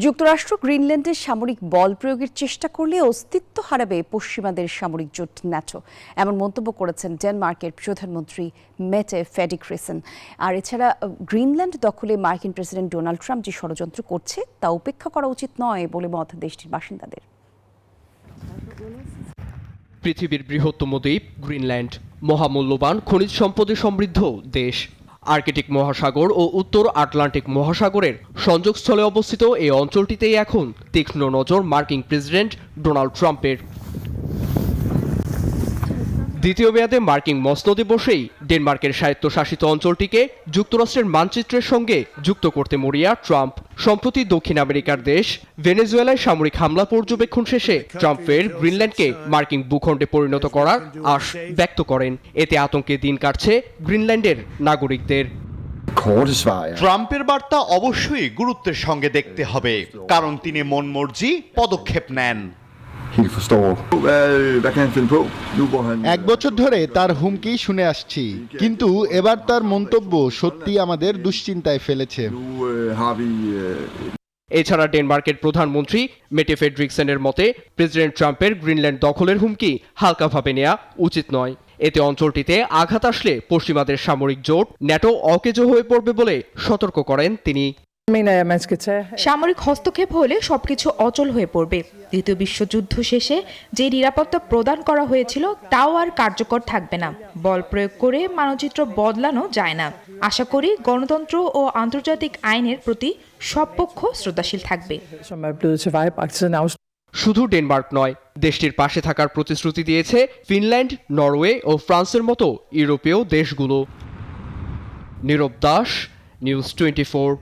যুক্তরাষ্ট্র গ্রিনল্যান্ডে সামরিক বল প্রয়োগের চেষ্টা করলে অস্তিত্ব হারাবে পশ্চিমাদের সামরিক জোট ন্যাটো, এমন মন্তব্য করেছেন ডেনমার্কের প্রধানমন্ত্রী মেটে ফ্রেডরিকসেন। আর এছাড়া গ্রিনল্যান্ড দখলে মার্কিন প্রেসিডেন্ট ডোনাল্ড ট্রাম্প যে ষড়যন্ত্র করছে তা উপেক্ষা করা উচিত নয় বলে মত দেশটির বাসিন্দাদের। পৃথিবীর বৃহত্তম দ্বীপ গ্রিনল্যান্ড মহামূল্যবান খনিজ সম্পদে সমৃদ্ধ দেশ। আর্কটিক মহাসাগর ও উত্তর আটলান্টিক মহাসাগরের সংযোগস্থলে অবস্থিত এই অঞ্চলটিতেই এখন তীক্ষ্ণ নজর মার্কিন প্রেসিডেন্ট ডোনাল্ড ট্রাম্পের। দ্বিতীয় মেয়াদে মার্কিন মসনদে বসেই ডেনমার্কের স্বায়ত্তশাসিত অঞ্চলটিকে যুক্তরাষ্ট্রের মানচিত্রের সঙ্গে যুক্ত করতে মরিয়া ট্রাম্প। সম্প্রতি দক্ষিণ আমেরিকার দেশ ভেনেজুয়েলায় সামরিক হামলা পর্যবেক্ষণ শেষে ট্রাম্পের গ্রিনল্যান্ডকে মার্কিন ভূখণ্ডে পরিণত করার আশ ব্যক্ত করেন। এতে আতঙ্কে দিন কাটছে গ্রিনল্যান্ডের নাগরিকদের। ট্রাম্পের বার্তা অবশ্যই গুরুত্বের সঙ্গে দেখতে হবে, কারণ তিনি মন মর্জি পদক্ষেপ নেন। এক বছর ধরে তার হুমকি শুনে আসছি, কিন্তু এবার তার মন্তব্য সত্যি আমাদের দুশ্চিন্তায় ফেলেছে। এছাড়া ডেনমার্কের প্রধানমন্ত্রী মেটে ফ্রেডরিকসেনের মতে প্রেসিডেন্ট ট্রাম্পের গ্রিনল্যান্ড দখলের হুমকি হালকাভাবে নেওয়া উচিত নয়। এতে অঞ্চলটিতে আঘাত আসলে পশ্চিমাদের সামরিক জোট ন্যাটো অকেজো হয়ে পড়বে বলে সতর্ক করেন তিনি। সামরিক হস্তক্ষেপ হলে সবকিছু অচল হয়ে পড়বে। দ্বিতীয় বিশ্বযুদ্ধ শেষে যে নিরাপত্তা প্রদান করা হয়েছিল তাও আর কার্যকর থাকবে না। বল প্রয়োগ করে মানচিত্র বদলানো যায় না। আশা করি গণতন্ত্র ও আন্তর্জাতিক আইনের প্রতি সব পক্ষ শ্রদ্ধাশীল থাকবে। শুধু ডেনমার্ক নয়, দেশটির পাশে থাকার প্রতিশ্রুতি দিয়েছে ফিনল্যান্ড, নরওয়ে ও ফ্রান্সের মতো ইউরোপীয় দেশগুলো। নীরব দাস, নিউজ 24।